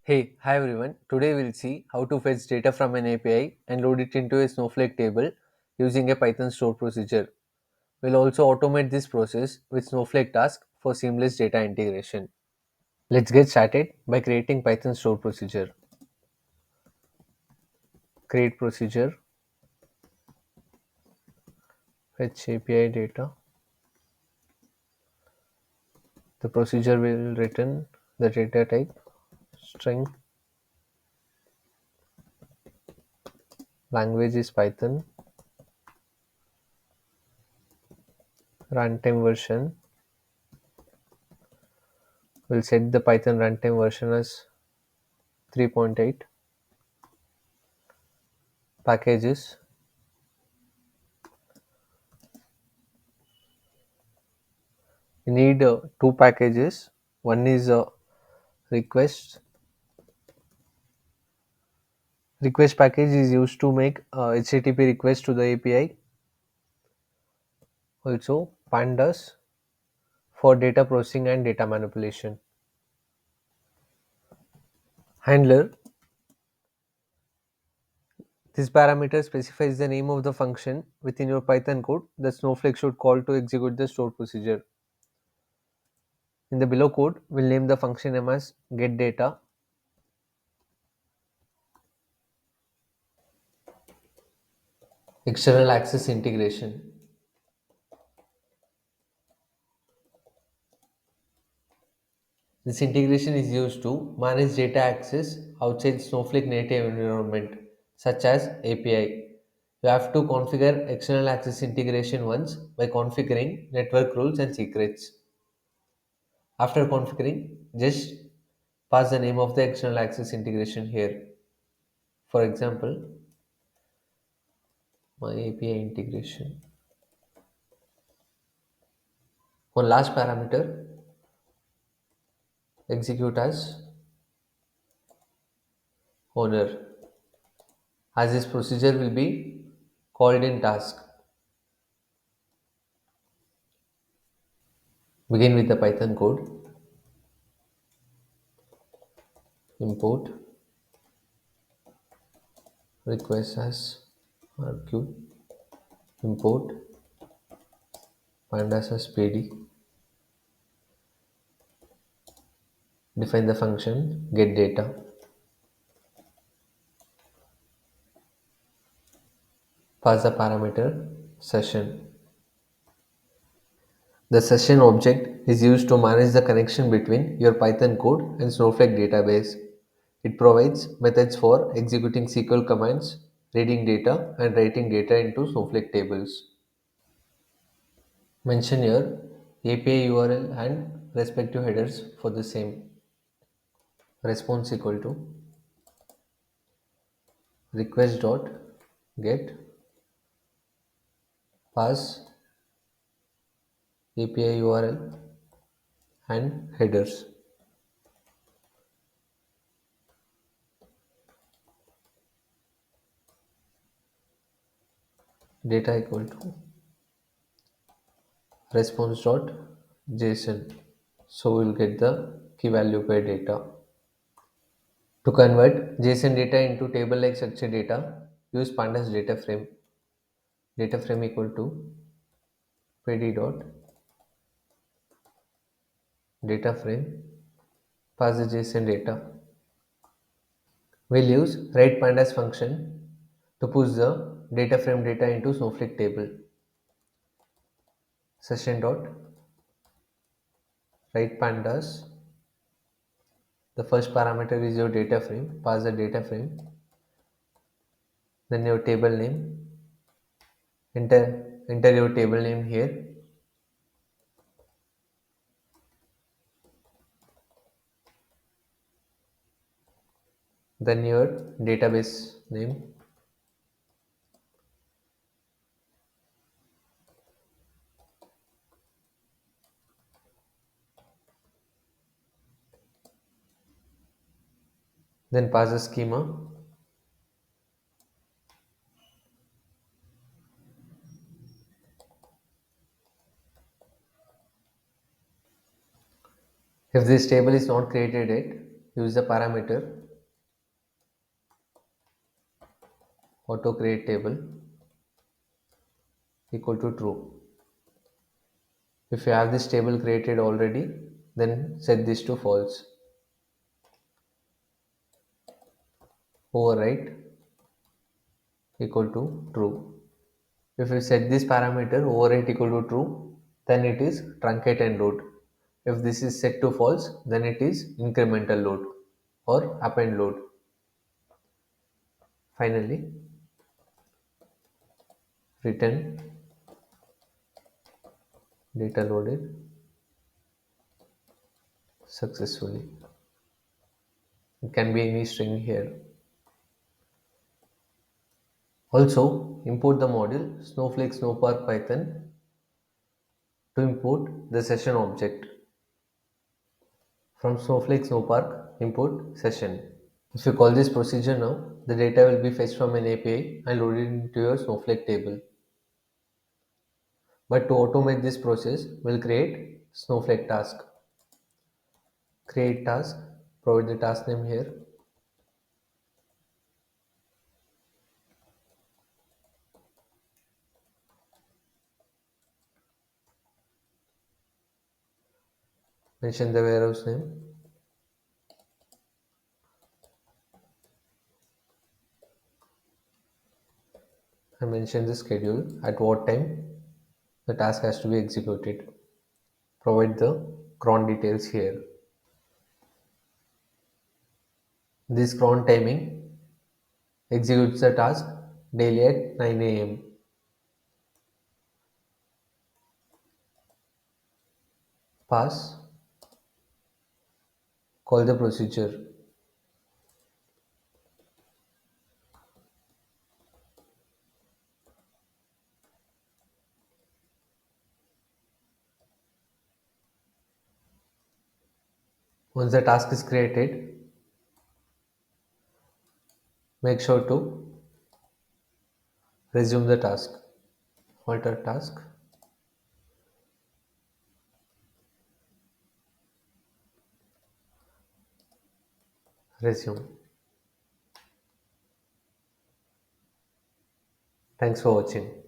Hi everyone. Today we'll see how to fetch data from an API and load it into a Snowflake table using a Python store procedure. We'll also automate this process with Snowflake task for seamless data integration. Let's get started by creating Python store procedure. Create procedure, fetch API data. The procedure will return the data type string, language is Python, runtime version. We'll set the Python runtime version as 3.8. Packages. You need two packages. One is request. Request package is used to make HTTP request to the API. Also, pandas for data processing and data manipulation. Handler. This parameter specifies the name of the function within your Python code that Snowflake should call to execute the store procedure. In the below code, we'll name the function name as getData. External access integration. This integration is used to manage data access outside Snowflake native environment, such as API. You have to configure external access integration once by configuring network rules and secrets. After configuring, just pass the name of the external access integration here. For example, my API integration. One last parameter, execute as owner, as this procedure will be called in task. Begin with the Python code. Import request as argue, import pandas as pd, define the function get data, pass the parameter session. The session object is used to manage the connection between your Python code and Snowflake database. It provides methods for executing SQL commands, reading data, and writing data into Snowflake tables. Mention your API URL and respective headers for the same. Response equal to request dot get pass API URL and headers. Data equal to response dot JSON. So we'll get the key value pair data. To convert JSON data into table-like structured data, use pandas data frame. Data frame equal to pd dot data frame, pass the JSON data. We'll use write pandas function to push the data frame data into Snowflake table. Session dot write pandas. The first parameter is your data frame. Pass the data frame. Then your table name. Enter your table name here. Then your database name. Then pass the schema. If this table is not created yet, use the parameter auto create table equal to true. If you have this table created already, then set this to false. Overwrite equal to true. If you set this parameter overwrite equal to true, then it is truncate and load. If this is set to false, then it is incremental load or append load. Finally, return data loaded successfully. It can be any string here. Also, import the module Snowflake Snowpark Python to import the session object. From Snowflake Snowpark, import session. If you call this procedure now, the data will be fetched from an API and loaded into your Snowflake table. But to automate this process, we'll create Snowflake task. Create task, provide the task name here. Mention the warehouse name. And mention the schedule at what time the task has to be executed. Provide the cron details here. This cron timing executes the task daily at 9 a.m. Pass, call the procedure. Once the task is created, make sure to resume the task. Alter task. Resume. Thanks for watching.